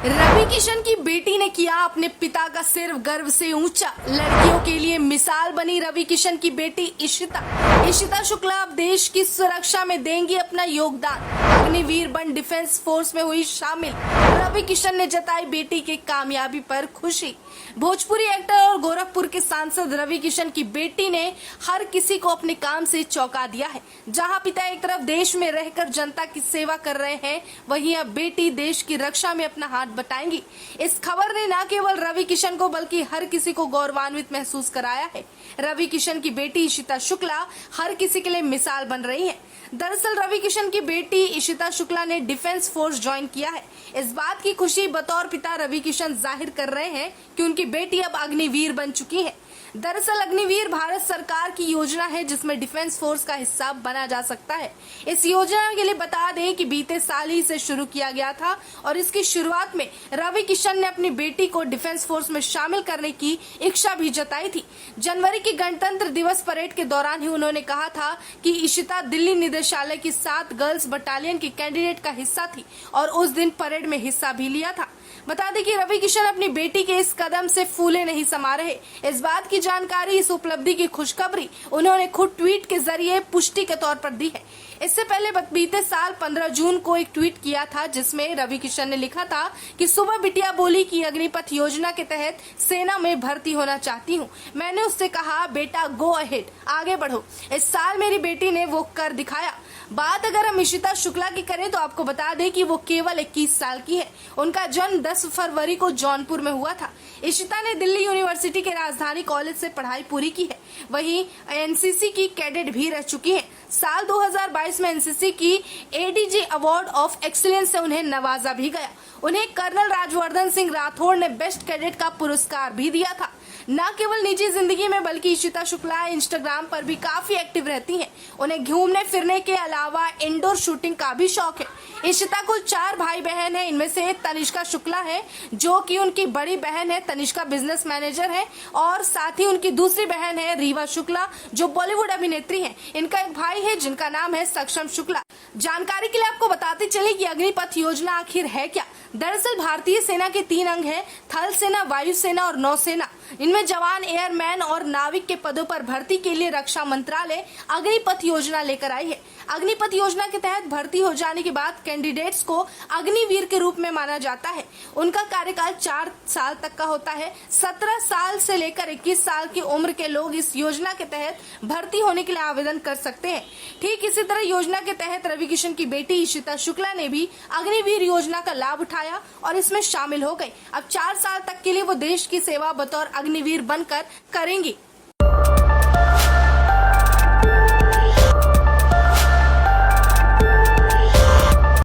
रवि किशन की बेटी ने किया अपने पिता का सिर गर्व से ऊंचा। लड़कियों के लिए मिसाल बनी रवि किशन की बेटी इशिता शुक्ला अब देश की सुरक्षा में देंगी अपना योगदान। अग्निवीर बन डिफेंस फोर्स में हुई शामिल। रवि किशन ने जताई बेटी की कामयाबी पर खुशी। भोजपुरी एक्टर और गोरखपुर के सांसद रवि किशन की बेटी ने हर किसी को अपने काम से चौंका दिया है। जहां पिता एक तरफ देश में रहकर जनता की सेवा कर रहे हैं, वहीं अब बेटी देश की रक्षा में अपना हाथ बटाएंगी। इस खबर ने न केवल रवि किशन को बल्कि हर किसी को गौरवान्वित महसूस कराया है। रवि किशन की बेटी इशिता शुक्ला हर किसी के लिए मिसाल बन रही है। दरअसल रवि किशन की बेटी इशिता शुक्ला ने डिफेंस फोर्स ज्वाइन किया है। इस बात की खुशी बतौर पिता रवि किशन जाहिर कर रहे हैं कि उनकी बेटी अब अग्निवीर बन चुकी है। दरअसल अग्निवीर भारत सरकार की योजना है जिसमें डिफेंस फोर्स का हिस्सा बना जा सकता है। इस योजना के लिए बता दें कि बीते साल ही इसे शुरू किया गया था और इसकी शुरुआत में रवि किशन ने अपनी बेटी को डिफेंस फोर्स में शामिल करने की इच्छा भी जताई थी। जनवरी की गणतंत्र दिवस परेड के दौरान ही उन्होंने कहा था कि इशिता दिल्ली निदेशालय की 7 गर्ल्स बटालियन की कैंडिडेट का हिस्सा थी और उस दिन परेड में हिस्सा भी लिया था। बता दें कि रवि किशन अपनी बेटी के इस कदम से फूले नहीं समा रहे। इस बात की जानकारी, इस उपलब्धि की खुशखबरी उन्होंने खुद ट्वीट के जरिए पुष्टि के तौर पर दी है। इससे पहले बीते साल 15 जून को एक ट्वीट किया था जिसमें रवि किशन ने लिखा था कि सुबह बिटिया बोली कि अग्निपथ योजना के तहत सेना में भर्ती होना चाहती हूँ। मैंने उससे कहा बेटा गो अहेड, आगे बढ़ो। इस साल मेरी बेटी ने वो कर दिखाया। बात अगर हम इशिता शुक्ला की करें तो आपको बता दें कि वो केवल 21 साल की है। उनका जन्म 10 फरवरी को जौनपुर में हुआ था। इशिता ने दिल्ली यूनिवर्सिटी के राजधानी कॉलेज से पढ़ाई पूरी की है। वहीं एनसीसी की कैडेट भी रह चुकी है। साल 2022 में एनसीसी की एडीजी अवार्ड ऑफ एक्सीलेंस से उन्हें नवाजा भी गया। उन्हें कर्नल राजवर्धन सिंह राठौड़ ने बेस्ट कैडेट का पुरस्कार भी दिया था। न केवल निजी जिंदगी में बल्कि इशिता शुक्ला इंस्टाग्राम पर भी काफी एक्टिव रहती हैं। उन्हें घूमने फिरने के अलावा इंडोर शूटिंग का भी शौक है। इशिता को 4 भाई बहन है। इनमें से तनिष्का शुक्ला है जो कि उनकी बड़ी बहन है। तनिष्का बिजनेस मैनेजर है और साथ ही उनकी दूसरी बहन है रीवा शुक्ला जो बॉलीवुड अभिनेत्री है। इनका एक भाई है जिनका नाम है सक्षम शुक्ला। जानकारी के लिए आपको बताते चले कि अग्निपथ योजना आखिर है क्या। दरअसल भारतीय सेना के 3 अंग हैं, थल सेना, वायुसेना और नौसेना। इनमें जवान, एयरमैन और नाविक के पदों पर भर्ती के लिए रक्षा मंत्रालय अग्निपथ योजना लेकर आई है। अग्निपथ योजना के तहत भर्ती हो जाने के बाद कैंडिडेट्स को अग्निवीर के रूप में माना जाता है। उनका कार्यकाल 4 साल तक का होता है। 17 साल से लेकर 21 साल की उम्र के लोग इस योजना के तहत भर्ती होने के लिए आवेदन कर सकते हैं। ठीक इसी तरह योजना के तहत रवि किशन की बेटी इशिता शुक्ला ने भी अग्निवीर योजना का लाभ उठाया और इसमें शामिल हो गई। अब 4 साल तक के लिए वो देश की सेवा बतौर अग्निवीर बनकर करेंगी।